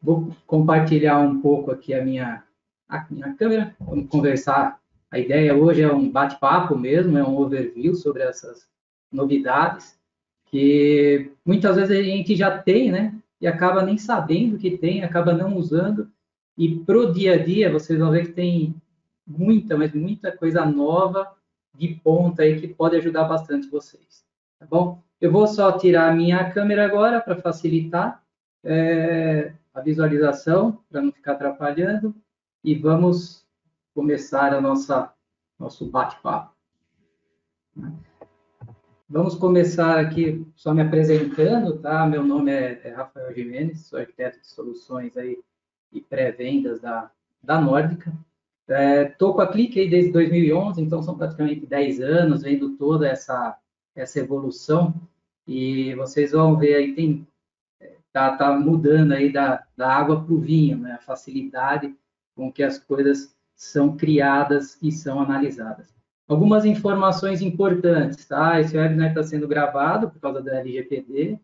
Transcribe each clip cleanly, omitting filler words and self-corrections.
Vou compartilhar um pouco aqui a minha câmera, vamos conversar. A ideia hoje é um bate-papo mesmo, é um overview sobre essas novidades, que muitas vezes a gente já tem, né? E acaba nem sabendo que tem, acaba não usando. E pro dia a dia, vocês vão ver que tem muita, mas muita coisa nova de ponta aí que pode ajudar bastante vocês. Tá bom? Eu vou só tirar a minha câmera agora para facilitar a visualização, para não ficar atrapalhando, e vamos começar nosso bate-papo. Vamos começar aqui só me apresentando, tá? Meu nome é Rafael Gimenez, sou arquiteto de soluções aí e pré-vendas da Nórdica. Estou com a Clique aí desde 2011, então são praticamente 10 anos, vendo toda essa evolução, e vocês vão ver aí, tá mudando aí da água para o vinho, né? A facilidade com que as coisas são criadas e são analisadas. Algumas informações importantes, tá? Esse webinar está sendo gravado por causa da LGPD,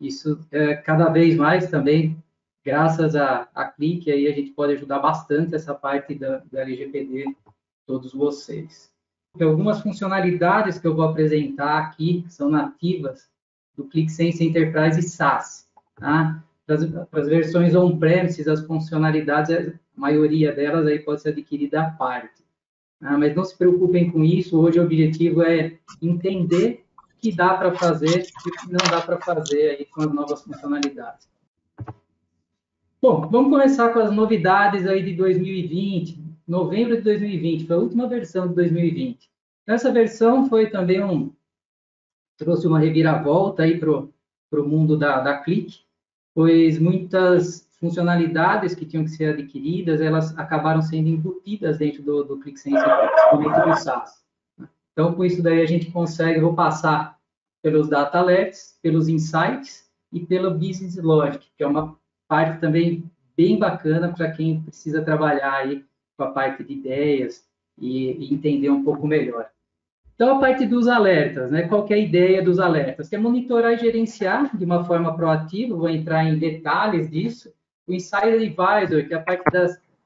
isso cada vez mais também, graças a Clique, aí a gente pode ajudar bastante essa parte da LGPD, todos vocês. Tem algumas funcionalidades que eu vou apresentar aqui, que são nativas do ClickSense Enterprise SaaS. Tá? Para as versões on-premises, as funcionalidades, a maioria delas aí pode ser adquirida à parte. Tá? Mas não se preocupem com isso, hoje o objetivo é entender o que dá para fazer e o que não dá para fazer aí com as novas funcionalidades. Bom, vamos começar com as novidades aí de 2020, novembro de 2020, foi a última versão de 2020. Essa versão foi também trouxe uma reviravolta aí para o mundo da Clique, pois muitas funcionalidades que tinham que ser adquiridas, elas acabaram sendo embutidas dentro do ClickSense, principalmente do SaaS. Então, com isso daí a gente consegue, vou passar pelos Data Alerts, pelos Insights e pelo Business Logic, que é uma parte também bem bacana para quem precisa trabalhar aí com a parte de ideias e entender um pouco melhor. Então, a parte dos alertas, né? Qual que é a ideia dos alertas? É monitorar e gerenciar de uma forma proativa, vou entrar em detalhes disso. O Insider Advisor, que é a parte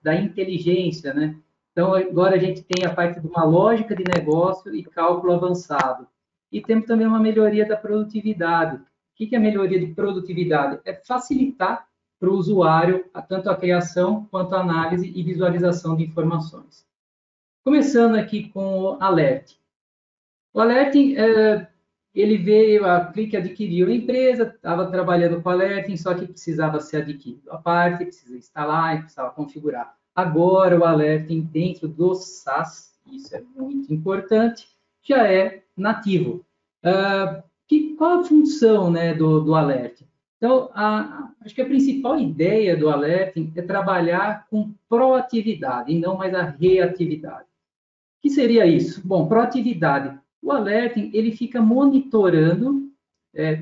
da inteligência, né? Então, agora a gente tem a parte de uma lógica de negócio e cálculo avançado. E temos também uma melhoria da produtividade. O que é a melhoria de produtividade? É facilitar para o usuário tanto a criação quanto a análise e visualização de informações. Começando aqui com o Alert. O Alerting, ele veio, a Clique adquiriu a empresa, estava trabalhando com o Alerting, só que precisava ser adquirido à parte, precisa instalar, precisava configurar. Agora, o Alerting dentro do SaaS, isso é muito importante, já é nativo. Qual a função, né, do Alerting? Então, acho que a principal ideia do Alerting é trabalhar com proatividade e não mais a reatividade. O que seria isso? Bom, proatividade. O alerting, ele fica monitorando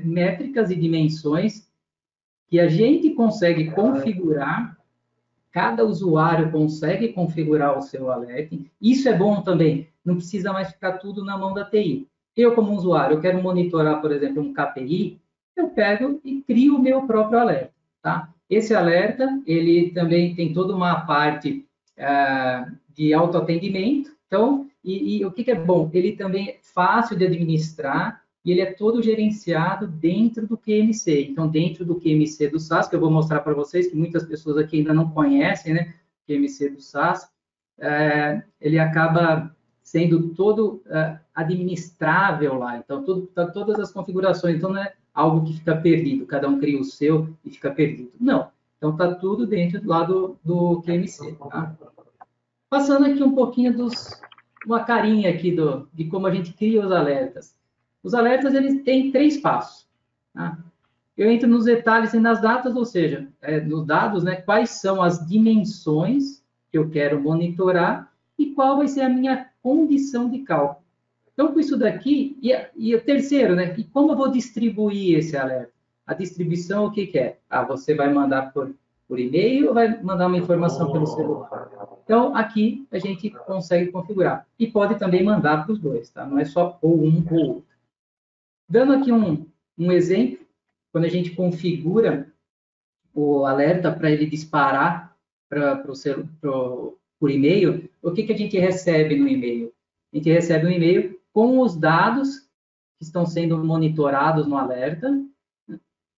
métricas e dimensões que a gente consegue configurar, cada usuário consegue configurar o seu alerting. Isso é bom também, não precisa mais ficar tudo na mão da TI. Eu, como usuário, eu quero monitorar, por exemplo, um KPI, eu pego e crio o meu próprio alerta. Tá? Esse alerta, ele também tem toda uma parte de autoatendimento. Então, e o que é bom? Ele também é fácil de administrar e ele é todo gerenciado dentro do QMC. Então, dentro do QMC do SaaS, que eu vou mostrar para vocês, que muitas pessoas aqui ainda não conhecem, né? O QMC do SaaS, ele acaba sendo todo administrável lá. Então, todas as configurações. Então, não é algo que fica perdido, cada um cria o seu e fica perdido. Não. Então, está tudo dentro lá do QMC. Tá? Passando aqui um pouquinho uma carinha aqui de como a gente cria os alertas. Os alertas, eles têm 3 passos. Tá? Eu entro nos detalhes e nas datas, ou seja, nos dados, né, quais são as dimensões que eu quero monitorar e qual vai ser a minha condição de cálculo. Então, com isso daqui, e o terceiro, né, e como eu vou distribuir esse alerta? A distribuição, o que é? Você vai mandar por e-mail ou vai mandar uma informação pelo celular? Então, aqui a gente consegue configurar. E pode também mandar para os dois, tá? Não é só ou um ou outro. Dando aqui um exemplo, quando a gente configura o alerta para ele disparar por e-mail, o que a gente recebe no e-mail? A gente recebe um e-mail com os dados que estão sendo monitorados no alerta,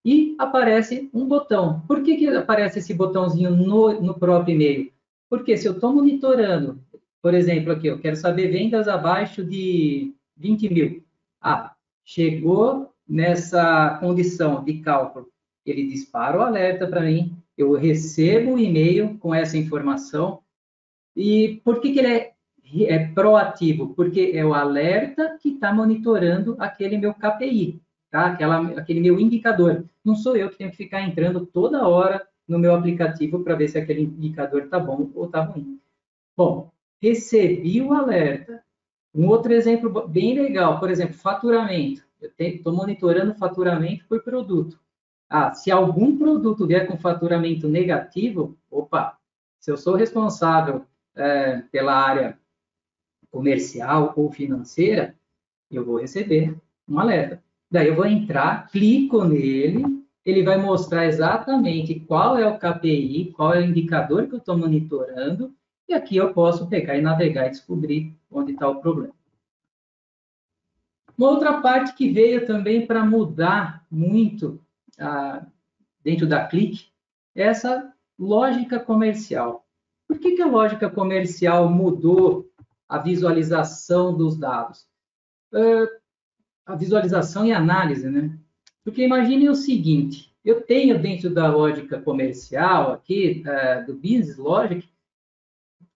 e aparece um botão. Por que aparece esse botãozinho no próprio e-mail? Porque se eu estou monitorando, por exemplo, aqui, eu quero saber vendas abaixo de 20 mil. Ah, chegou nessa condição de cálculo, ele dispara o alerta para mim, eu recebo um e-mail com essa informação. E por que ele é proativo? Porque é o alerta que está monitorando aquele meu KPI, tá? Aquele meu indicador. Não sou eu que tenho que ficar entrando toda hora no meu aplicativo para ver se aquele indicador está bom ou está ruim. Bom, recebi o alerta. Um outro exemplo bem legal, por exemplo, faturamento. Eu estou monitorando o faturamento por produto. Ah, se algum produto vier com faturamento negativo, opa, se eu sou responsável pela área comercial ou financeira, eu vou receber um alerta. Daí eu vou entrar, clico nele, ele vai mostrar exatamente qual é o KPI, qual é o indicador que eu estou monitorando, e aqui eu posso pegar e navegar e descobrir onde está o problema. Uma outra parte que veio também para mudar muito dentro da Click é essa lógica comercial. Por que a lógica comercial mudou a visualização dos dados? A visualização e análise, né? Porque imagine o seguinte, eu tenho dentro da lógica comercial aqui, do Business Logic,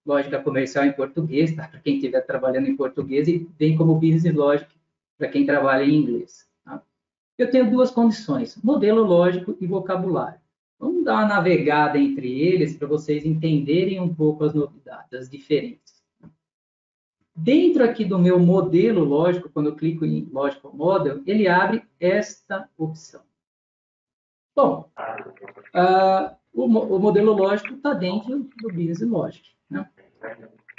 lógica comercial em português, tá? Para quem estiver trabalhando em português, e vem como Business Logic para quem trabalha em inglês. Tá? Eu tenho duas condições, modelo lógico e vocabulário. Vamos dar uma navegada entre eles para vocês entenderem um pouco as novidades, as diferenças. Dentro aqui do meu modelo lógico, quando eu clico em Logical Model, ele abre esta opção. Bom, o modelo lógico está dentro do Business Logic. Né?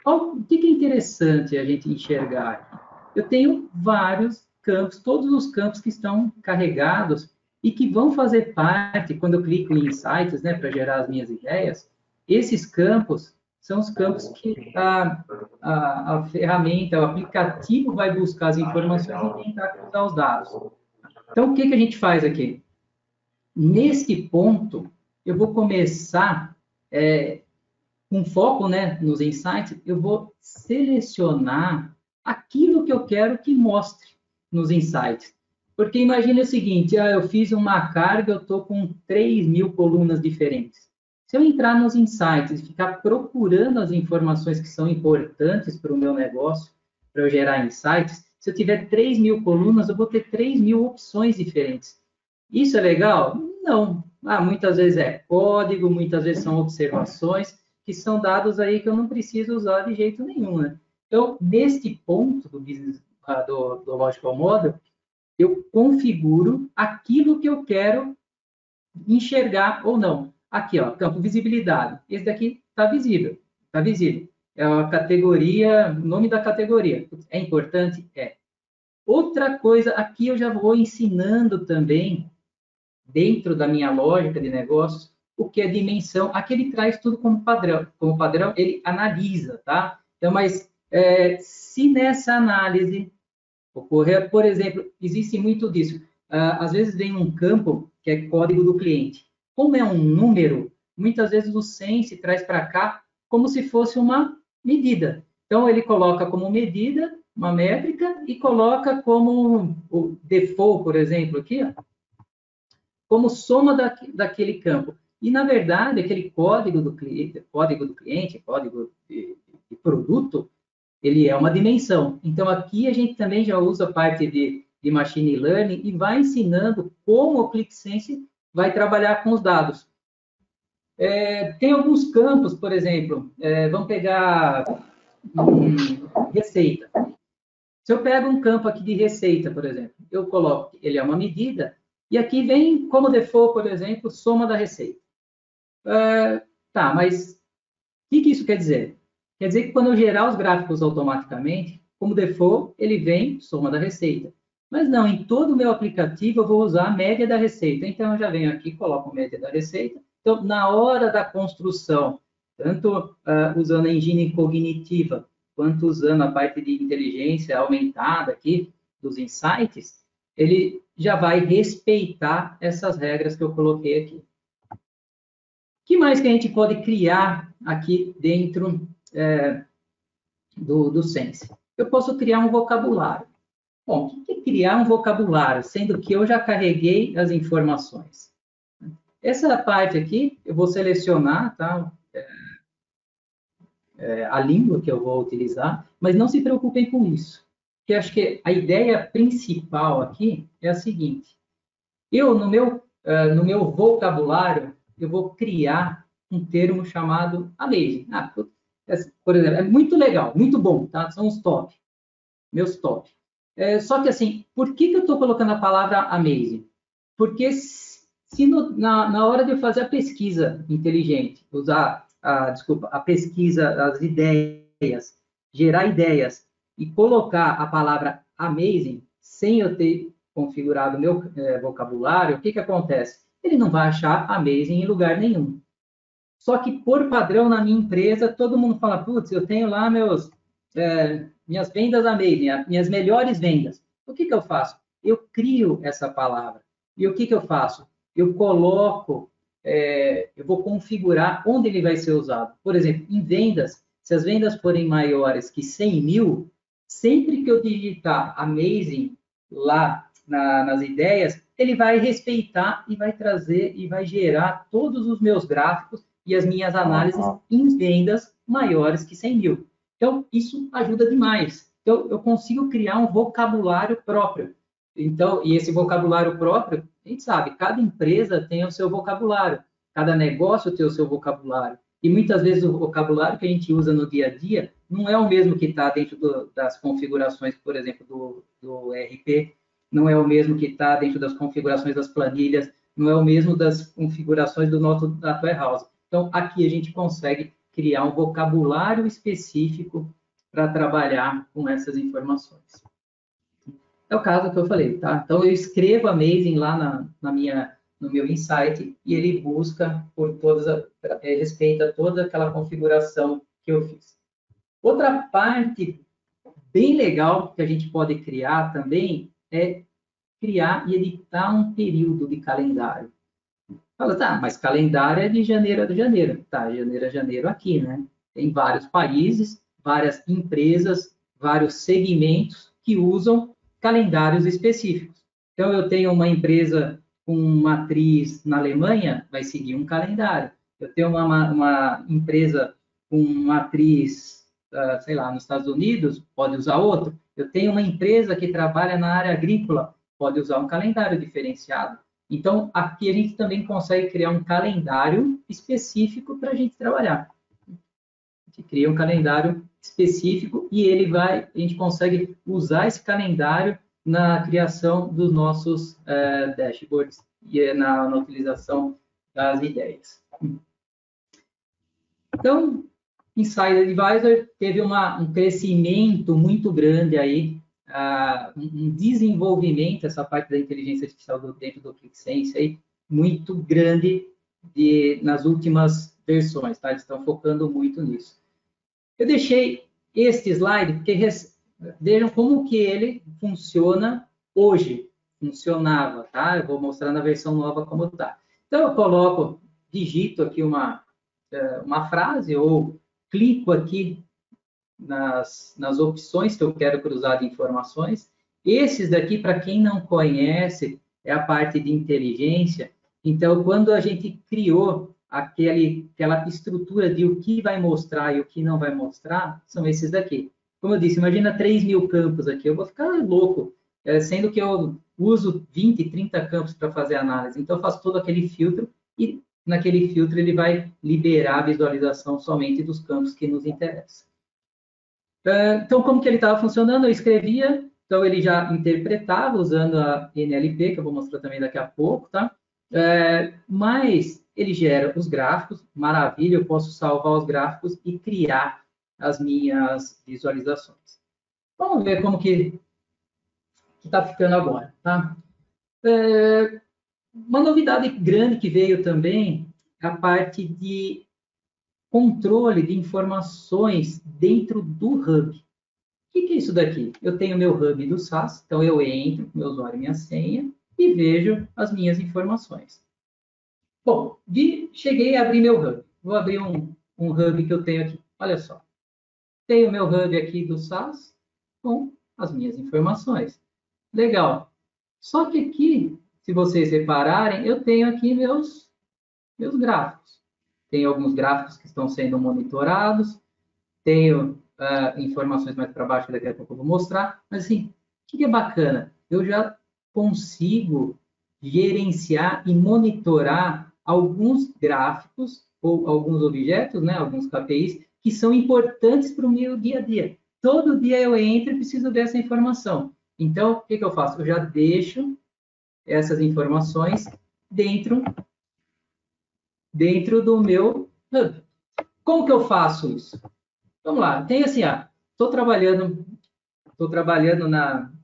O que é interessante a gente enxergar aqui? Eu tenho vários campos, todos os campos que estão carregados e que vão fazer parte, quando eu clico em Insights, né, para gerar as minhas ideias, esses campos são os campos que a ferramenta, o aplicativo vai buscar as informações e tentar cruzar os dados. Então, o que a gente faz aqui? Nesse ponto, eu vou começar, com foco, né, nos insights, eu vou selecionar aquilo que eu quero que mostre nos insights. Porque imagine o seguinte, eu fiz uma carga, eu estou com 3.000 colunas diferentes. Se eu entrar nos insights e ficar procurando as informações que são importantes para o meu negócio, para eu gerar insights, se eu tiver 3.000 colunas, eu vou ter 3.000 opções diferentes. Isso é legal? Não. Muitas vezes é código, muitas vezes são observações, que são dados aí que eu não preciso usar de jeito nenhum, né? Então, neste ponto do Logical Model, eu configuro aquilo que eu quero enxergar ou não. Aqui, ó, campo visibilidade. Esse daqui está visível, está visível. É a categoria, o nome da categoria. É importante? É. Outra coisa, aqui eu já vou ensinando também, dentro da minha lógica de negócios, o que é dimensão. Aqui ele traz tudo como padrão. Como padrão, ele analisa, tá? Então, mas se nessa análise ocorrer, por exemplo, existe muito disso. Às vezes vem um campo que é código do cliente. Como é um número, muitas vezes o Sense traz para cá como se fosse uma medida. Então, ele coloca como medida uma métrica e coloca como o default, por exemplo, aqui, ó, como soma daquele campo. E, na verdade, aquele código do cliente, código de produto, ele é uma dimensão. Então, aqui a gente também já usa a parte de Machine Learning e vai ensinando como o ClickSense vai trabalhar com os dados. Tem alguns campos, por exemplo, vamos pegar receita. Se eu pego um campo aqui de receita, por exemplo, eu coloco, ele é uma medida, e aqui vem como default, por exemplo, soma da receita. Tá, mas o que isso quer dizer? Quer dizer que quando eu gerar os gráficos automaticamente, como default, ele vem soma da receita. Mas não, em todo o meu aplicativo eu vou usar a média da receita. Então, eu já venho aqui, coloco a média da receita, Então, na hora da construção, tanto usando a engine cognitiva, quanto usando a parte de inteligência aumentada aqui, dos insights, ele já vai respeitar essas regras que eu coloquei aqui. O que mais que a gente pode criar aqui dentro do Sense? Eu posso criar um vocabulário. Bom, o que é criar um vocabulário, sendo que eu já carreguei as informações? Essa parte aqui, eu vou selecionar, tá? A língua que eu vou utilizar, mas não se preocupem com isso. Porque acho que a ideia principal aqui é a seguinte. Eu, no meu vocabulário, eu vou criar um termo chamado amazing. Por exemplo, é muito legal, muito bom, tá? São os top, meus top. Só que assim, por que eu estou colocando a palavra amazing? Porque na hora de eu fazer a pesquisa inteligente, usar, a pesquisa, as ideias, gerar ideias e colocar a palavra amazing, sem eu ter configurado o meu vocabulário, o que acontece? Ele não vai achar amazing em lugar nenhum. Só que, por padrão, na minha empresa, todo mundo fala, putz, eu tenho lá minhas vendas amazing, minhas melhores vendas. O que eu faço? Eu crio essa palavra. E o que eu faço? Eu coloco, eu vou configurar onde ele vai ser usado. Por exemplo, em vendas, se as vendas forem maiores que 100 mil, sempre que eu digitar amazing lá nas ideias, ele vai respeitar e vai trazer e vai gerar todos os meus gráficos e as minhas análises em vendas maiores que 100 mil. Então, isso ajuda demais. Então, eu consigo criar um vocabulário próprio. Então, e esse vocabulário próprio, a gente sabe, cada empresa tem o seu vocabulário, cada negócio tem o seu vocabulário. E muitas vezes o vocabulário que a gente usa no dia a dia não é o mesmo que está dentro das configurações, por exemplo, do ERP, não é o mesmo que está dentro das configurações das planilhas, não é o mesmo das configurações do nosso Data Warehouse. Então, aqui a gente consegue criar um vocabulário específico para trabalhar com essas informações. É o caso que eu falei, tá? Então, eu escrevo amazing lá no meu insight e ele busca por respeita toda aquela configuração que eu fiz. Outra parte bem legal que a gente pode criar também é criar e editar um período de calendário. Fala, tá, mas calendário é de janeiro a janeiro. Tá, janeiro a janeiro aqui, né? Tem vários países, várias empresas, vários segmentos que usam calendários específicos. Então, eu tenho uma empresa com matriz na Alemanha, vai seguir um calendário. Eu tenho uma empresa com matriz, sei lá, nos Estados Unidos, pode usar outro. Eu tenho uma empresa que trabalha na área agrícola, pode usar um calendário diferenciado. Então, aqui a gente também consegue criar um calendário específico para a gente trabalhar. A gente cria um calendário específico e a gente consegue usar esse calendário na criação dos nossos dashboards e na utilização das ideias. Então, Insider Advisor teve um crescimento muito grande aí, um desenvolvimento, essa parte da inteligência artificial dentro do ClickSense aí, muito grande nas últimas versões, tá? Eles estão focando muito nisso. Eu deixei este slide porque vejam como que ele funciona hoje, funcionava, tá? Eu vou mostrar na versão nova como está. Então, eu digito aqui uma frase ou clico aqui nas opções que eu quero cruzar de informações. Esses daqui, para quem não conhece, é a parte de inteligência. Então, quando a gente criou aquela estrutura de o que vai mostrar e o que não vai mostrar, são esses daqui. Como eu disse, imagina 3.000 campos aqui, eu vou ficar louco, sendo que eu uso 20, 30 campos para fazer análise. Então, eu faço todo aquele filtro e naquele filtro ele vai liberar a visualização somente dos campos que nos interessam. Então, como que ele estava funcionando? Eu escrevia, então ele já interpretava usando a NLP, que eu vou mostrar também daqui a pouco, tá? Mas ele gera os gráficos, maravilha, eu posso salvar os gráficos e criar as minhas visualizações. Vamos ver como que está ficando agora, tá? Uma novidade grande que veio também a parte de controle de informações dentro do Hub. O que é isso daqui? Eu tenho meu Hub do SaaS, então eu entro com meu usuário e minha senha e vejo as minhas informações. Bom, cheguei a abrir meu Hub. Vou abrir um Hub que eu tenho aqui. Olha só. Tenho meu Hub aqui do SaaS com as minhas informações. Legal. Só que aqui, se vocês repararem, eu tenho aqui meus gráficos. Tenho alguns gráficos que estão sendo monitorados, tenho informações mais para baixo que daqui a pouco eu vou mostrar, mas assim, o que é bacana? Eu já consigo gerenciar e monitorar alguns gráficos ou alguns objetos, né, alguns KPIs, que são importantes para o meu dia a dia. Todo dia eu entro e preciso dessa informação. Então, o que eu faço? Eu já deixo essas informações dentro do meu Hub. Como que eu faço isso? Vamos lá, tem assim, estou trabalhando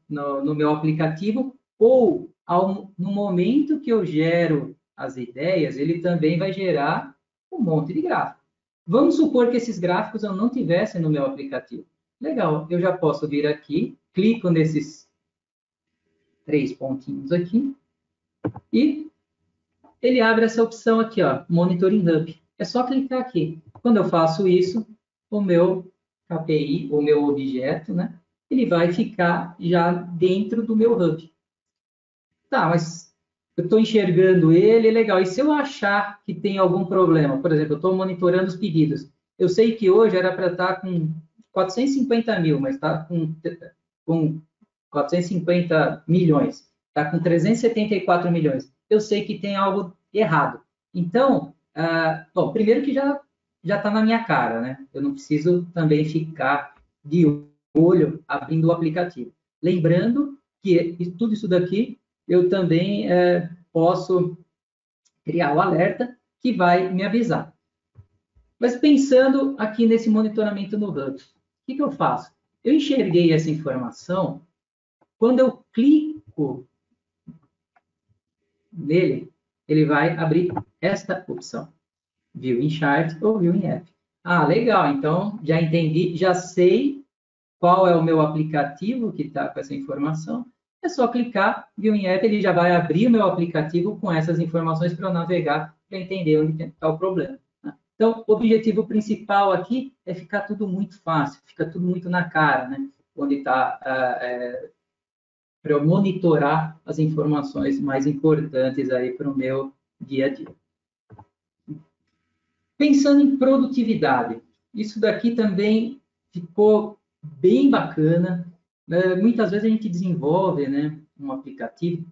no meu aplicativo, ou no momento que eu gero as ideias, ele também vai gerar um monte de gráficos. Vamos supor que esses gráficos eu não tivesse no meu aplicativo. Legal, eu já posso vir aqui, clico nesses 3 pontinhos aqui, e ele abre essa opção aqui, Monitoring Hub. É só clicar aqui. Quando eu faço isso, o meu KPI, o meu objeto, né, ele vai ficar já dentro do meu Hub. Tá, mas eu estou enxergando ele, legal. E se eu achar que tem algum problema? Por exemplo, eu estou monitorando os pedidos. Eu sei que hoje era para estar com 450 mil, mas está com 450 milhões. Está com 374 milhões. Eu sei que tem algo errado. Então, bom, primeiro que já está na minha cara, né? Eu não preciso também ficar de olho abrindo o aplicativo. Lembrando que tudo isso daqui eu também posso criar o alerta que vai me avisar. Mas pensando aqui nesse monitoramento no Hub, o que eu faço? Eu enxerguei essa informação, quando eu clico nele, ele vai abrir esta opção, View in Chart ou View in App. Ah, legal, então já entendi, já sei qual é o meu aplicativo que está com essa informação. É só clicar, View in App, ele já vai abrir o meu aplicativo com essas informações para eu navegar, para entender onde está o problema. Então, o objetivo principal aqui é ficar tudo muito fácil, fica tudo muito na cara, né? Onde está, para eu monitorar as informações mais importantes aí para o meu dia a dia. Pensando em produtividade, isso daqui também ficou bem bacana. Muitas vezes a gente desenvolve, né, um aplicativo.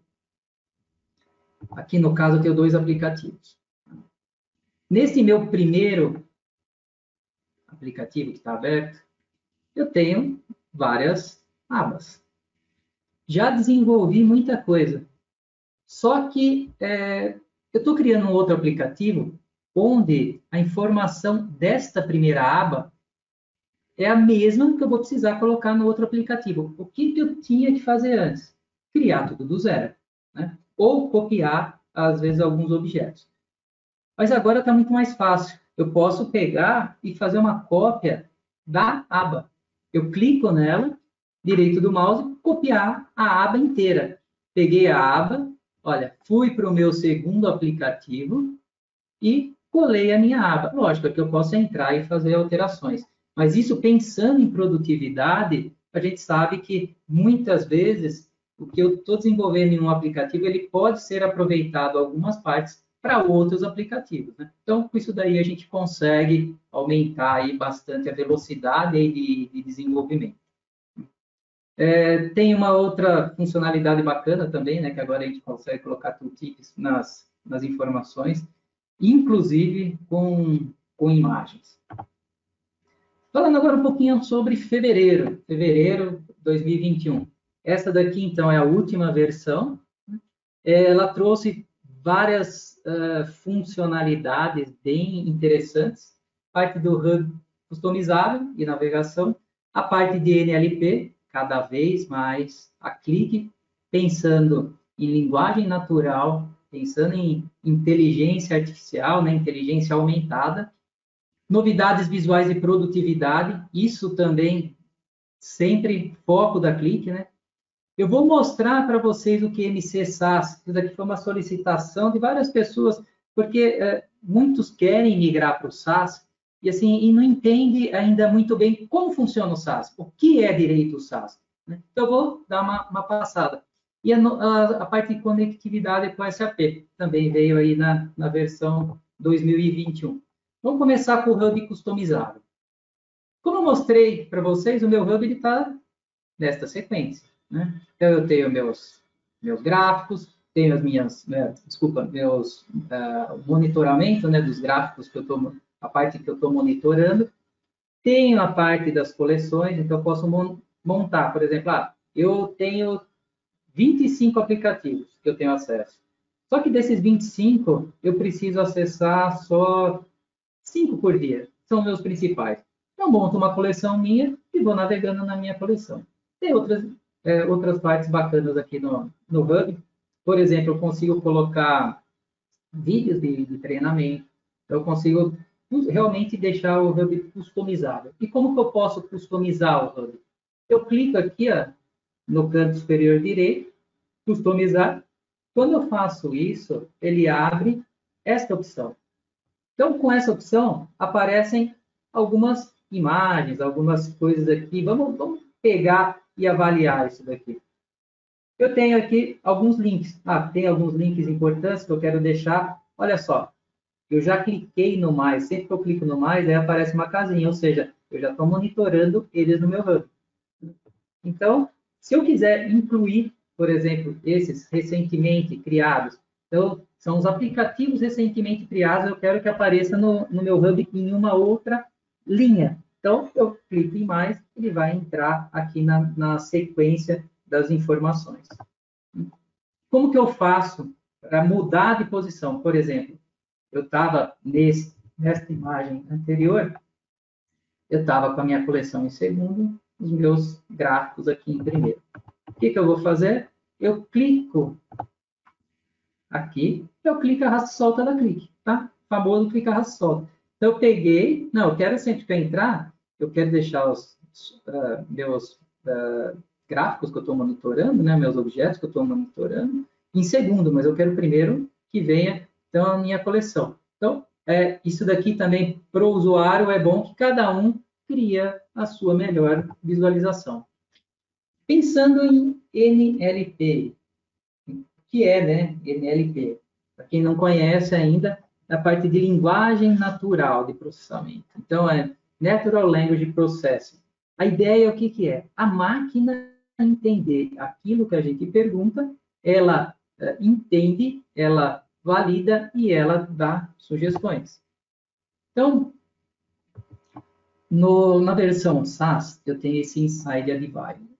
Aqui no caso eu tenho 2 aplicativos. Nesse meu primeiro aplicativo que está aberto, eu tenho várias abas. Já desenvolvi muita coisa. Só que eu estou criando um outro aplicativo onde a informação desta primeira aba é a mesma que eu vou precisar colocar no outro aplicativo. O que eu tinha que fazer antes? Criar tudo do zero, né? Ou copiar, às vezes, alguns objetos. Mas agora está muito mais fácil. Eu posso pegar e fazer uma cópia da aba. Eu clico nela, direito do mouse, copiar a aba inteira. Peguei a aba, olha, fui para o meu segundo aplicativo e colei a minha aba. Lógico que eu posso entrar e fazer alterações. Mas isso, pensando em produtividade, a gente sabe que muitas vezes o que eu estou desenvolvendo em um aplicativo, ele pode ser aproveitado algumas partes para outros aplicativos, né? Então, com isso daí a gente consegue aumentar aí bastante a velocidade aí de desenvolvimento. Tem uma outra funcionalidade bacana também, né, que agora a gente consegue colocar tooltips nas informações, inclusive com imagens. Falando agora um pouquinho sobre fevereiro 2021. Essa daqui, então, é a última versão. Ela trouxe várias funcionalidades bem interessantes. Parte do Hub customizável e navegação. A parte de NLP, cada vez mais a clique, pensando em linguagem natural, pensando em inteligência artificial, né, inteligência aumentada, novidades visuais e produtividade, isso também sempre foco da Clique, né? Eu vou mostrar para vocês o que é MC SaaS. Isso daqui foi uma solicitação de várias pessoas, porque muitos querem migrar para o SaaS e assim e não entende ainda muito bem como funciona o SaaS, o que é direito o SaaS. Né? Então, eu vou dar uma passada. E a parte de conectividade com SAP também veio aí na versão 2021. Vamos começar com o Hub customizável. Como eu mostrei para vocês, o meu Hub está nesta sequência. Né? Então, eu tenho meus gráficos, tenho as minhas, meus monitoramento, né, dos gráficos que eu estou, a parte que eu estou monitorando, tenho a parte das coleções, então eu posso montar, por exemplo, eu tenho 25 aplicativos que eu tenho acesso. Só que desses 25, eu preciso acessar só 5 por dia, são meus principais. Eu monto uma coleção minha e vou navegando na minha coleção. Tem outras partes bacanas aqui no Hub. Por exemplo, eu consigo colocar vídeos de treinamento. Eu consigo realmente deixar o Hub customizável. E como que eu posso customizar o Hub? Eu clico aqui no canto superior direito, customizar. Quando eu faço isso, ele abre esta opção. Então, com essa opção, aparecem algumas imagens, algumas coisas aqui. Vamos pegar e avaliar isso daqui. Eu tenho aqui alguns links. Tem alguns links importantes que eu quero deixar. Olha só, eu já cliquei no mais. Sempre que eu clico no mais, aí aparece uma casinha, ou seja, eu já estou monitorando eles no meu Hub. Então, se eu quiser incluir, por exemplo, esses recentemente criados, então, são os aplicativos recentemente criados, eu quero que apareça no meu Hub em uma outra linha. Então, eu clico em mais, ele vai entrar aqui na sequência das informações. Como que eu faço para mudar de posição? Por exemplo, eu estava nesta imagem anterior, eu estava com a minha coleção em segundo, os meus gráficos aqui em primeiro. O que eu vou fazer? Eu clico aqui, eu clico arrasto solta da clique, tá? O famoso clica arrasto solta. Então, eu peguei, não, eu quero sempre que eu entrar, eu quero deixar os meus gráficos que eu estou monitorando, né, meus objetos que eu estou monitorando, em segundo, mas eu quero primeiro que venha, então, a minha coleção. Então, isso daqui também, para o usuário, é bom que cada um cria a sua melhor visualização. Pensando em NLP, que é, né, NLP. Para quem não conhece ainda, é a parte de linguagem natural de processamento. Então, é Natural Language Processing. A ideia, o que, que é? A máquina entender aquilo que a gente pergunta, ela entende, ela valida e ela dá sugestões. Então, na versão SaaS, eu tenho esse Inside Advisor.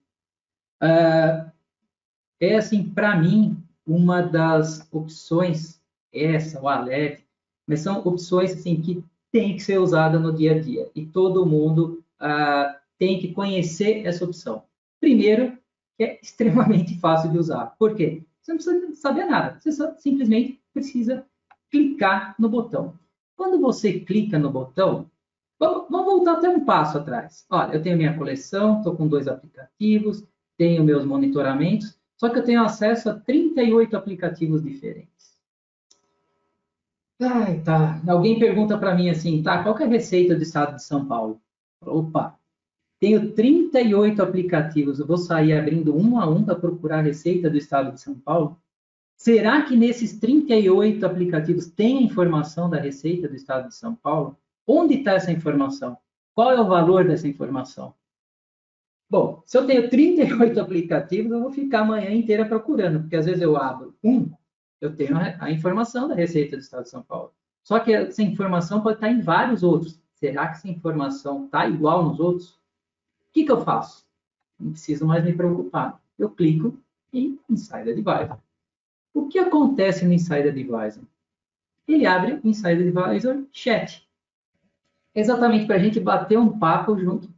É assim, para mim, uma das opções, o Alert, mas são opções assim, que tem que ser usada no dia a dia. E todo mundo tem que conhecer essa opção. Primeiro, que é extremamente fácil de usar. Por quê? Você não precisa saber nada. Você simplesmente precisa clicar no botão. Quando você clica no botão, vamos voltar até um passo atrás. Olha, eu tenho minha coleção, estou com 2 aplicativos, tenho meus monitoramentos, só que eu tenho acesso a 38 aplicativos diferentes. Tá. Alguém pergunta para mim assim, qual que é a receita do estado de São Paulo? Opa, tenho 38 aplicativos, eu vou sair abrindo um a um para procurar a receita do estado de São Paulo? Será que nesses 38 aplicativos tem a informação da receita do estado de São Paulo? Onde está essa informação? Qual é o valor dessa informação? Bom, se eu tenho 38 aplicativos, eu vou ficar a manhã inteira procurando, porque às vezes eu abro eu tenho a informação da Receita do Estado de São Paulo. Só que essa informação pode estar em vários outros. Será que essa informação está igual nos outros? O que eu faço? Não preciso mais me preocupar. Eu clico em Inside Advisor. O que acontece no Inside Advisor? Ele abre o Inside Advisor Chat. Exatamente para a gente bater um papo junto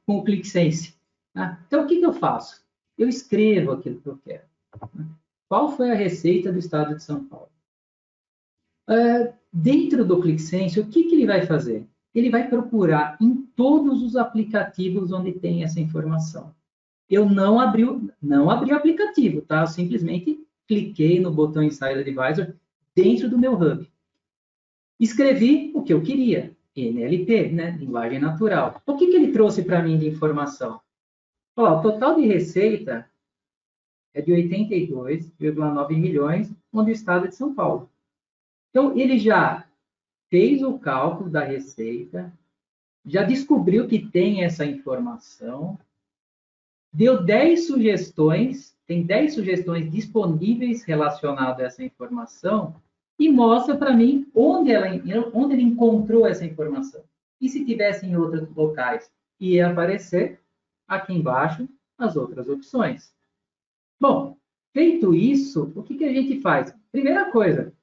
com o ClickSense. Então, o que eu faço? Eu escrevo aquilo que eu quero. Qual foi a receita do estado de São Paulo? Dentro do ClickSense, o que ele vai fazer? Ele vai procurar em todos os aplicativos onde tem essa informação. Eu não abri o aplicativo, tá? Eu simplesmente cliquei no botão Inside Advisor dentro do meu Hub. Escrevi o que eu queria, NLP, né? Linguagem natural. O que ele trouxe para mim de informação? Ó, o total de receita é de 82,9 milhões, onde o estado é de São Paulo. Então, ele já fez o cálculo da receita, já descobriu que tem essa informação, deu 10 sugestões, tem 10 sugestões disponíveis relacionadas a essa informação e mostra para mim onde ele encontrou essa informação. E se tivesse em outros locais, ia aparecer aqui embaixo as outras opções. Bom, feito isso, o que a gente faz? Primeira coisa,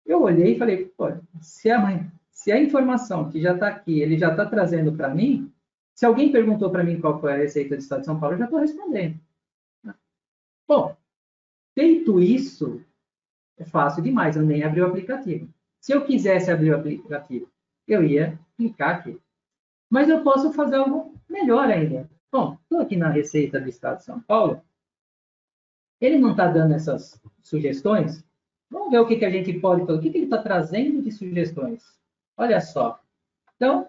eu olhei e falei, pô, se a informação que já está aqui, ele já está trazendo para mim, se alguém perguntou para mim qual foi a receita do Estado de São Paulo, eu já estou respondendo. Bom, feito isso, é fácil demais, eu nem abri o aplicativo. Se eu quisesse abrir o aplicativo, eu ia clicar aqui. Mas eu posso fazer algo melhor ainda. Bom, estou aqui na receita do Estado de São Paulo, ele não está dando essas sugestões? Vamos ver o que a gente pode fazer, o que ele está trazendo de sugestões. Olha só. Então,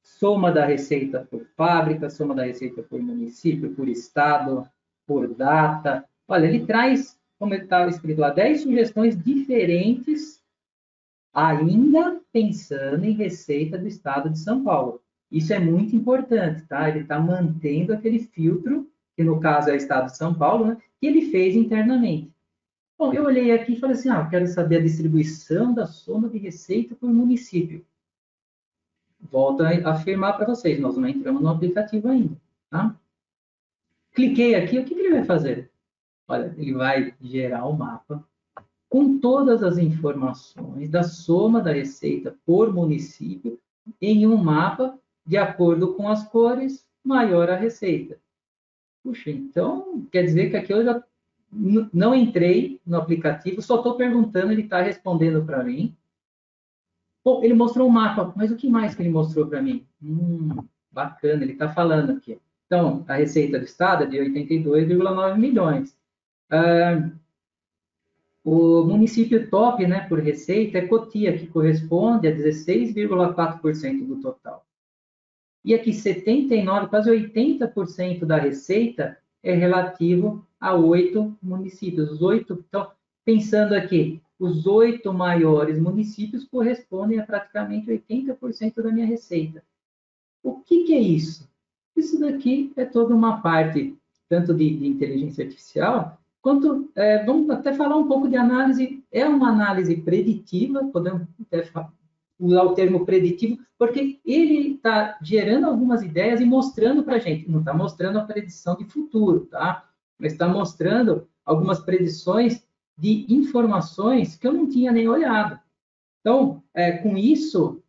soma da receita por fábrica, soma da receita por município, por estado, por data. Olha, ele traz, como estava escrito lá, 10 sugestões diferentes, ainda pensando em receita do estado de São Paulo. Isso é muito importante, tá? Ele está mantendo aquele filtro, que no caso é o estado de São Paulo, né? Que ele fez internamente. Bom, eu olhei aqui e falei assim, eu quero saber a distribuição da soma de receita por município. Volto a afirmar para vocês, nós não entramos no aplicativo ainda, tá? Cliquei aqui, o que ele vai fazer? Olha, ele vai gerar um mapa com todas as informações da soma da receita por município em um mapa de acordo com as cores, maior a receita. Puxa, então quer dizer que aqui eu já não entrei no aplicativo, só estou perguntando, ele está respondendo para mim. Bom, ele mostrou um mapa, mas o que mais que ele mostrou para mim? Bacana, ele está falando aqui. Então, a receita do Estado é de 82,9 milhões. O município top, né, por receita, é Cotia, que corresponde a 16,4% do total. E aqui, 79%, quase 80% da receita é relativo a 8 municípios. Os 8, então, pensando aqui, os 8 maiores municípios correspondem a praticamente 80% da minha receita. O que é isso? Isso daqui é toda uma parte, tanto de inteligência artificial, quanto, vamos até falar um pouco de análise, é uma análise preditiva, podemos até usar o termo preditivo, porque ele está gerando algumas ideias e mostrando para a gente, não está mostrando a predição de futuro, tá? Mas está mostrando algumas predições de informações que eu não tinha nem olhado. Então, com isso,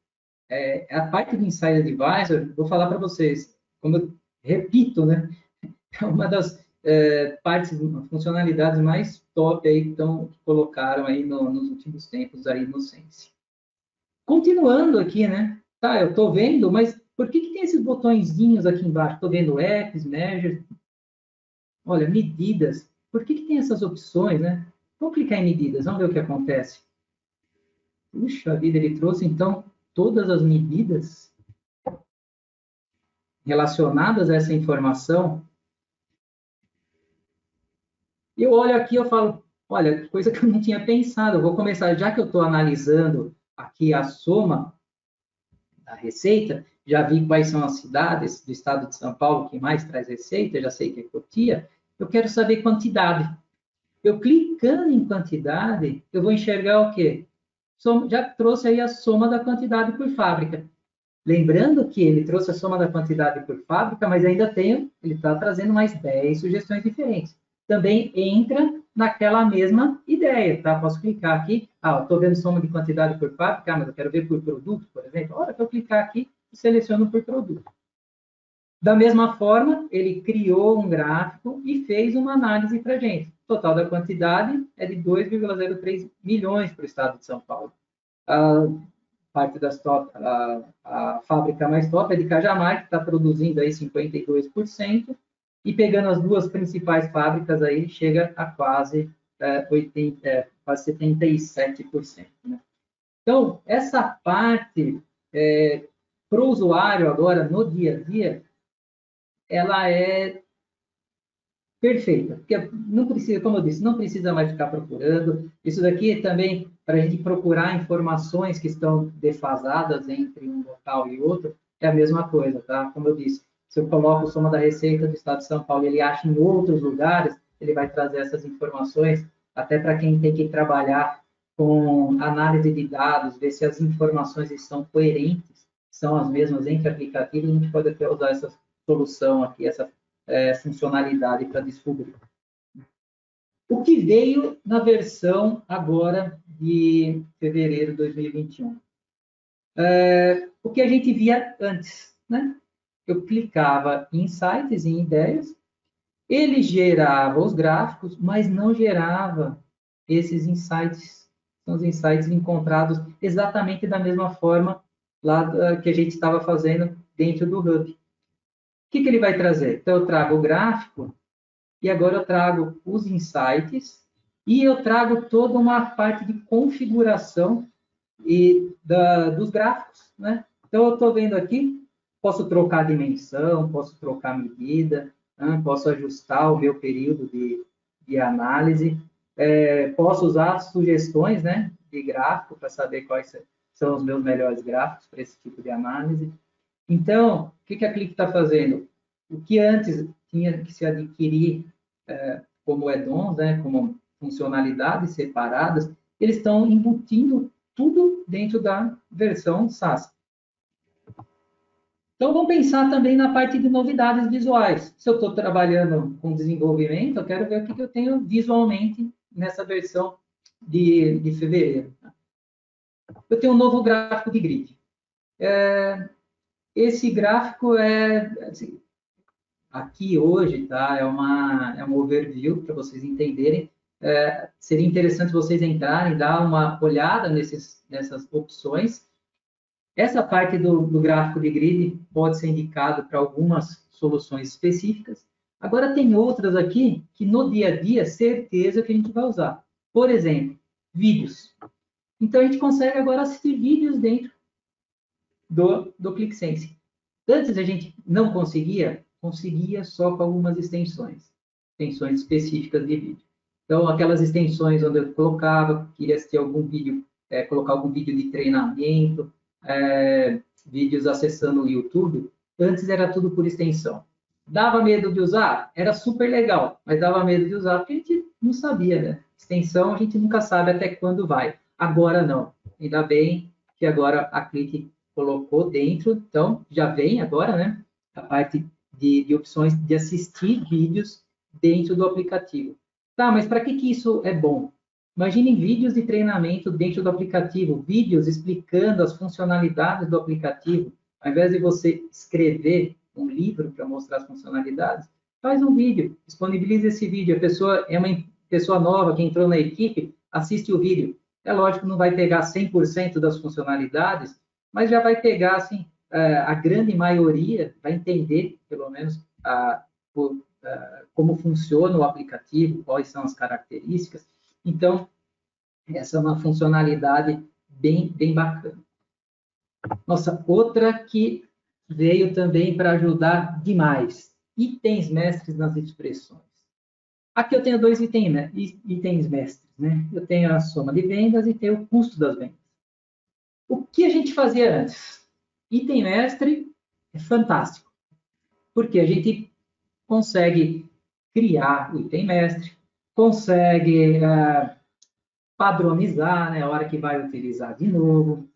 a parte do Inside Advisor, vou falar para vocês, como eu repito, né? É uma das partes, funcionalidades mais top aí que colocaram aí nos últimos tempos aí no Sense. Continuando aqui, né? Tá, eu estou vendo, mas por que tem esses botõezinhos aqui embaixo? Estou vendo apps, measures. Olha, medidas. Por que tem essas opções, né? Vamos clicar em medidas, vamos ver o que acontece. Puxa vida, ele trouxe, então, todas as medidas relacionadas a essa informação. Eu olho aqui e falo, olha, coisa que eu não tinha pensado. Eu vou começar, já que eu estou analisando aqui a soma da receita, já vi quais são as cidades do estado de São Paulo que mais traz receita, já sei que é Cotia, eu quero saber quantidade. Eu clicando em quantidade, eu vou enxergar o quê? Já trouxe aí a soma da quantidade por fábrica. Lembrando que ele trouxe a soma da quantidade por fábrica, mas ainda ele está trazendo mais 10 sugestões diferentes. Também entra naquela mesma ideia, tá? Posso clicar aqui, estou vendo soma de quantidade por fábrica, mas eu quero ver por produto, por exemplo. A hora que eu clicar aqui, eu seleciono por produto. Da mesma forma, ele criou um gráfico e fez uma análise para a gente. total da quantidade é de 2,03 milhões para o estado de São Paulo. A parte das top, a fábrica mais top é de Cajamar, que está produzindo aí 52%, e pegando as duas principais fábricas aí, chega a quase, 77%. Né? Então, essa parte, para o usuário agora, no dia a dia, ela é perfeita, porque não precisa, como eu disse, não precisa mais ficar procurando. Isso daqui também, para a gente procurar informações que estão defasadas entre um local e outro, é a mesma coisa, tá? Como eu disse, se eu coloco soma da receita do Estado de São Paulo, ele acha em outros lugares, ele vai trazer essas informações, até para quem tem que trabalhar com análise de dados, ver se as informações estão coerentes, são as mesmas entre aplicativos, a gente pode até usar essa solução aqui, essa funcionalidade para descobrir. O que veio na versão agora de fevereiro de 2021? O que a gente via antes, né? Eu clicava em sites, em ideias, ele gerava os gráficos, mas não gerava esses insights. São os insights encontrados exatamente da mesma forma lá que a gente estava fazendo dentro do Hub. O que ele vai trazer? Então, eu trago o gráfico, e agora eu trago os insights, e eu trago toda uma parte de configuração dos gráficos. Né? Então, eu estou vendo aqui, posso trocar dimensão, posso trocar medida, né? Posso ajustar o meu período de análise, posso usar sugestões, né, de gráfico para saber quais são os meus melhores gráficos para esse tipo de análise. Então, o que a Click está fazendo? O que antes tinha que se adquirir como add-ons, né, como funcionalidades separadas, eles estão embutindo tudo dentro da versão SaaS. Então, vamos pensar também na parte de novidades visuais. Se eu estou trabalhando com desenvolvimento, eu quero ver o que eu tenho visualmente nessa versão de fevereiro. Eu tenho um novo gráfico de grid. Esse gráfico assim, aqui hoje, tá? É um overview para vocês entenderem. Seria interessante vocês entrarem, dar uma olhada nessas opções. Essa parte do gráfico de grid pode ser indicado para algumas soluções específicas. Agora, tem outras aqui que no dia a dia, certeza que a gente vai usar. Por exemplo, vídeos. Então, a gente consegue agora assistir vídeos dentro do ClickSense. Antes a gente não conseguia só com algumas extensões específicas de vídeo. Então, aquelas extensões onde eu queria assistir algum vídeo, colocar algum vídeo de treinamento, vídeos acessando o YouTube, antes era tudo por extensão. Dava medo de usar? Era super legal, mas dava medo de usar porque a gente não sabia, né? Extensão a gente nunca sabe até quando vai. Agora não. Ainda bem que agora a Click colocou dentro, então já vem agora, né? A parte de opções de assistir vídeos dentro do aplicativo. Tá, mas para que isso é bom? Imaginem vídeos de treinamento dentro do aplicativo, vídeos explicando as funcionalidades do aplicativo. Ao invés de você escrever um livro para mostrar as funcionalidades, faz um vídeo, disponibiliza esse vídeo. A pessoa é uma pessoa nova que entrou na equipe, assiste o vídeo. É lógico que não vai pegar 100% das funcionalidades, mas já vai pegar, assim, a grande maioria, vai entender, pelo menos, como funciona o aplicativo, quais são as características. Então, essa é uma funcionalidade bem bacana. Nossa, outra que veio também para ajudar demais, itens mestres nas expressões. Aqui eu tenho dois itens mestres, né? Eu tenho a soma de vendas e tenho o custo das vendas. O que a gente fazia antes? Item mestre é fantástico, porque a gente consegue criar o item mestre, consegue padronizar, né, a hora que vai utilizar de novo.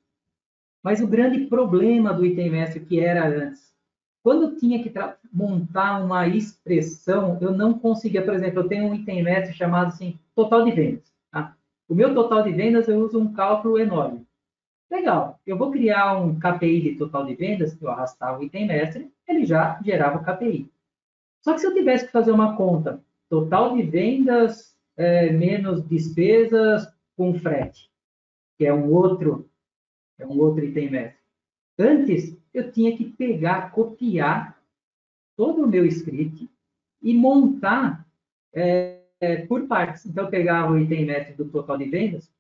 Mas o grande problema do item mestre que era antes, quando eu tinha que montar uma expressão, eu não conseguia, por exemplo, eu tenho um item mestre chamado assim, total de vendas. Tá? O meu total de vendas eu uso um cálculo enorme. Legal, eu vou criar um KPI de total de vendas, eu arrastava o item mestre, ele já gerava o KPI. Só que se eu tivesse que fazer uma conta total de vendas menos despesas com frete, que é um outro item métrico. Antes, eu tinha que pegar, copiar todo o meu script e montar por partes. Então, eu pegava o item métrico do total de vendas,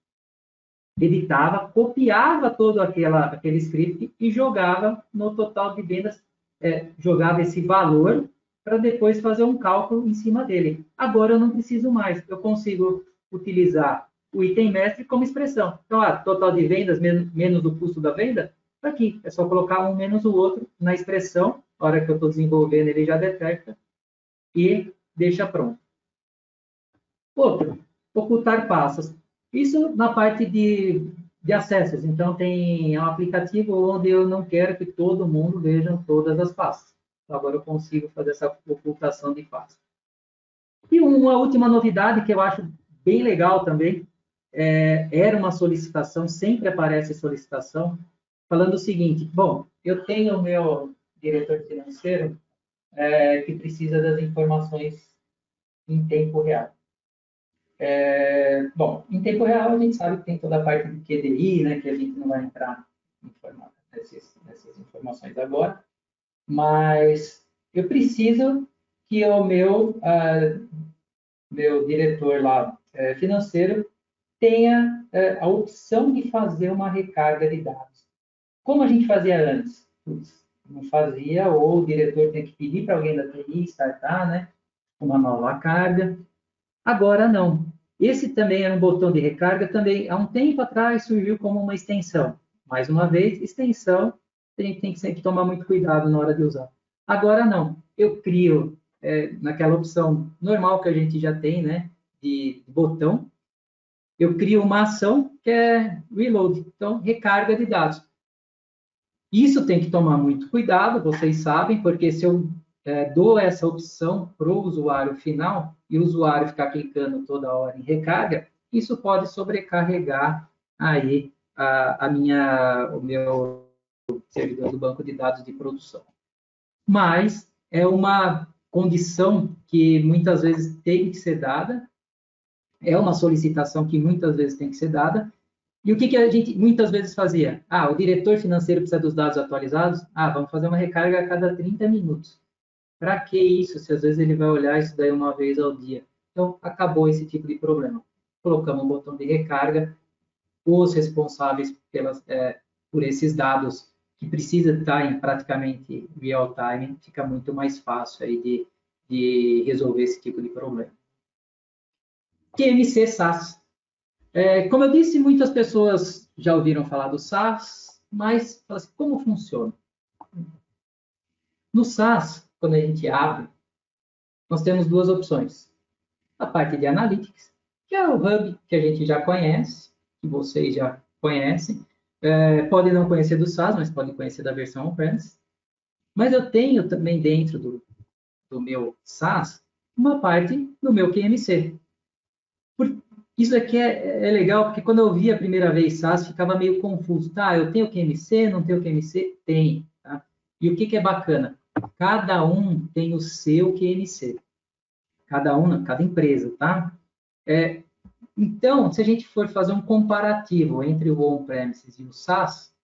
editava, copiava todo aquele script e jogava no total de vendas, jogava esse valor para depois fazer um cálculo em cima dele. Agora eu não preciso mais, eu consigo utilizar o item mestre como expressão. Então, total de vendas menos o custo da venda, está aqui. É só colocar um menos o outro na expressão, na hora que eu estou desenvolvendo, ele já detecta e deixa pronto. Outro, ocultar pastas. Isso na parte de acessos. Então, tem um aplicativo onde eu não quero que todo mundo veja todas as pastas. Então, agora eu consigo fazer essa ocultação de pastas. E uma última novidade que eu acho bem legal também, era uma solicitação, sempre aparece solicitação, falando o seguinte: bom, eu tenho o meu diretor financeiro que precisa das informações em tempo real. Bom, em tempo real a gente sabe que tem toda a parte do QDI, né, que a gente não vai entrar nessas informações agora, mas eu preciso que o meu diretor lá financeiro tenha a opção de fazer uma recarga de dados. Como a gente fazia antes? Não fazia, ou o diretor tem que pedir para alguém da TI startar, né, uma nova carga. Agora não. Esse também era um botão de recarga, também há um tempo atrás surgiu como uma extensão. Mais uma vez, extensão, a gente tem que sempre tomar muito cuidado na hora de usar. Agora não. Eu crio naquela opção normal que a gente já tem, né, de botão, eu crio uma ação que é reload, então recarga de dados. Isso tem que tomar muito cuidado, vocês sabem, porque se eu dou essa opção para o usuário final e o usuário ficar clicando toda hora em recarga, isso pode sobrecarregar aí o meu servidor do banco de dados de produção. Mas é uma condição que muitas vezes tem que ser dada, é uma solicitação que muitas vezes tem que ser dada. E o que a gente muitas vezes fazia? O diretor financeiro precisa dos dados atualizados? Vamos fazer uma recarga a cada 30 minutos. Para que isso, se às vezes ele vai olhar isso daí uma vez ao dia? Então, acabou esse tipo de problema. Colocamos um botão de recarga, os responsáveis por esses dados que precisa estar em praticamente real time, fica muito mais fácil aí de resolver esse tipo de problema. QMC SaaS. Como eu disse, muitas pessoas já ouviram falar do SaaS, mas assim, como funciona? No SaaS, quando a gente abre, nós temos duas opções. A parte de Analytics, que é o Hub que a gente já conhece, que vocês já conhecem. Podem não conhecer do SaaS, mas podem conhecer da versão on-premise. Mas eu tenho também dentro do meu SaaS uma parte do meu QMC. Isso aqui é legal, porque quando eu vi a primeira vez SaaS, ficava meio confuso. Eu tenho QMC, não tenho QMC? Tem. Tá? E o que é bacana? Cada um tem o seu QMC. Cada empresa, tá? Então, se a gente for fazer um comparativo entre o on-premises e o SaaS,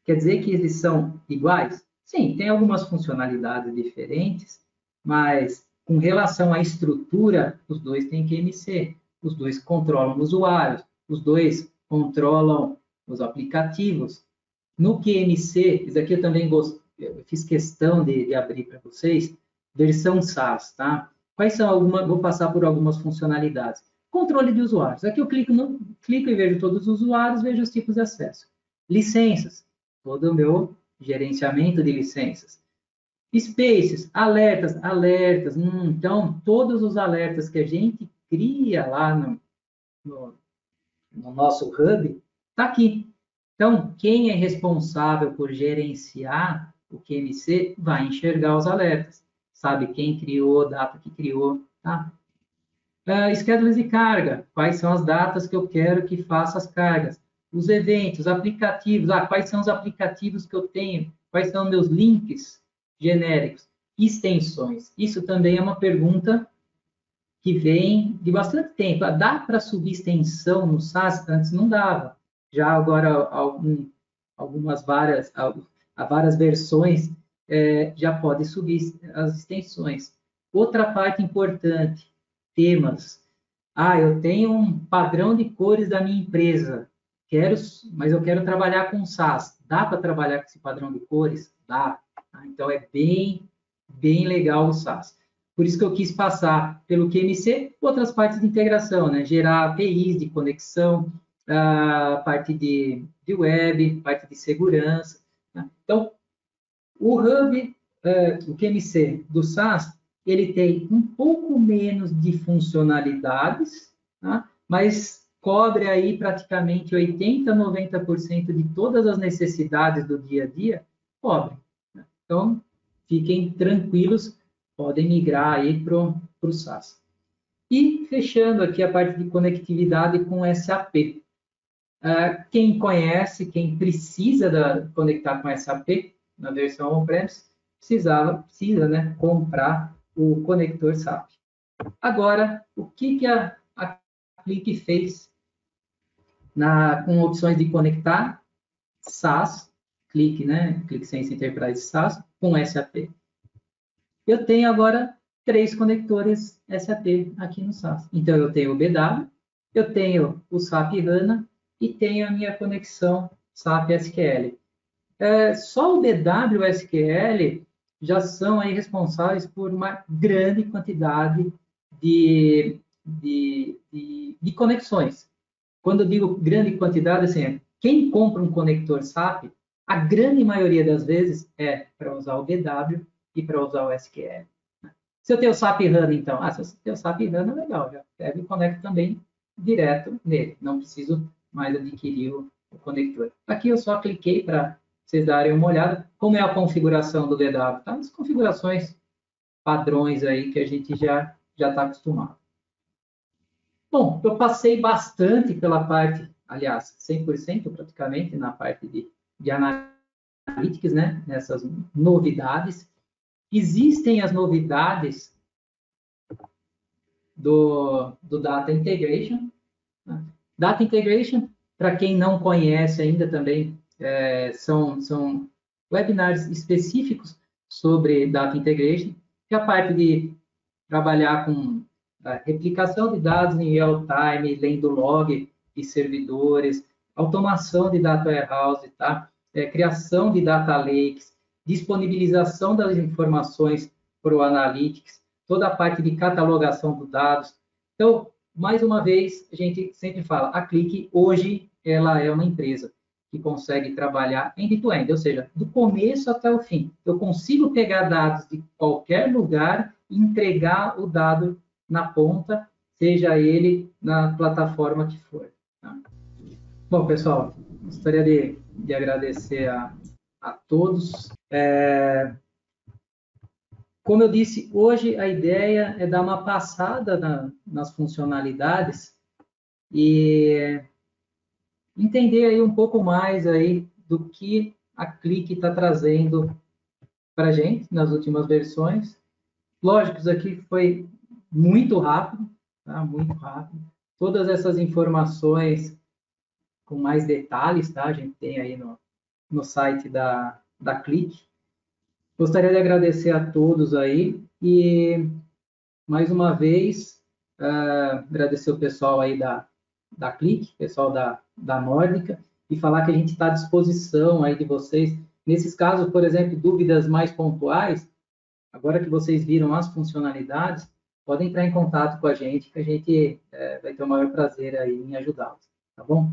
quer dizer que eles são iguais? Sim, tem algumas funcionalidades diferentes, mas com relação à estrutura, os dois têm QMC. Os dois controlam usuários, os dois controlam os aplicativos. No QMC, isso aqui eu também eu fiz questão de abrir para vocês, versão SaaS, tá? Quais são algumas, vou passar por algumas funcionalidades. Controle de usuários. Aqui eu clico e vejo todos os usuários, vejo os tipos de acesso. Licenças, todo o meu gerenciamento de licenças. Spaces, alertas. Então, todos os alertas que a gente cria lá no nosso hub, está aqui. Então, quem é responsável por gerenciar o QMC vai enxergar os alertas. Sabe quem criou, data que criou, tá? Schedules de carga. Quais são as datas que eu quero que faça as cargas? Os eventos, aplicativos. Quais são os aplicativos que eu tenho? Quais são meus links genéricos? Extensões. Isso também é uma pergunta que vem de bastante tempo. Dá para subir extensão no SaaS? Antes não dava. Já agora, algumas várias versões, já pode subir as extensões. Outra parte importante, temas. Eu tenho um padrão de cores da minha empresa, mas eu quero trabalhar com SaaS. Dá para trabalhar com esse padrão de cores? Dá. Então, é bem legal o SaaS. Por isso que eu quis passar pelo QMC, outras partes de integração, né? Gerar APIs de conexão, a parte de web, parte de segurança. Né? Então, o Hub, o QMC do SaaS, ele tem um pouco menos de funcionalidades, tá? Mas cobre aí praticamente 80%, 90% de todas as necessidades do dia a dia, cobre. Né? Então, fiquem tranquilos, podem migrar aí para o SaaS. E fechando aqui a parte de conectividade com SAP. Quem conhece, quem precisa conectar com SAP na versão on-premise, precisa, né, comprar o conector SAP. Agora, o que a Click fez com opções de conectar SaaS, Click, né, ClickSense Enterprise SaaS, com SAP? Eu tenho agora 3 conectores SAP aqui no SaaS. Então, eu tenho o BW, eu tenho o SAP HANA e tenho a minha conexão SAP SQL. Só o BW e o SQL já são aí responsáveis por uma grande quantidade de conexões. Quando eu digo grande quantidade, assim, quem compra um conector SAP, a grande maioria das vezes é para usar o BW e para usar o SQL. Se eu tenho o SAP HANA, então, se eu tenho o SAP HANA, legal, já pego e conecto também direto nele. Não preciso mais adquirir o conector. Aqui eu só cliquei para vocês darem uma olhada. Como é a configuração do BW? Tá? As configurações padrões aí que a gente já está acostumado. Bom, eu passei bastante pela parte, aliás, 100% praticamente na parte de analytics, né? Nessas novidades. Existem as novidades do Data Integration. Né? Data Integration, para quem não conhece ainda também, são webinars específicos sobre Data Integration, que é a parte de trabalhar com a replicação de dados em real time, lendo log de servidores, automação de data warehouse, tá? Criação de data lakes, disponibilização das informações para o Analytics, toda a parte de catalogação dos dados. Então, mais uma vez, a gente sempre fala, a Click hoje ela é uma empresa que consegue trabalhar end-to-end, ou seja, do começo até o fim. Eu consigo pegar dados de qualquer lugar e entregar o dado na ponta, seja ele na plataforma que for. Tá? Bom, pessoal, gostaria de agradecer a todos. Como eu disse, hoje a ideia é dar uma passada nas funcionalidades e entender aí um pouco mais aí do que a Click está trazendo para a gente nas últimas versões. Lógico, isso aqui foi muito rápido, tá? Muito rápido. Todas essas informações com mais detalhes, tá? A gente tem aí no site da Click. Gostaria de agradecer a todos aí e, mais uma vez, agradecer o pessoal aí da Click, pessoal da Nórdica, e falar que a gente está à disposição aí de vocês. Nesses casos, por exemplo, dúvidas mais pontuais, agora que vocês viram as funcionalidades, podem entrar em contato com a gente, que a gente vai ter o maior prazer aí em ajudá-los, tá bom?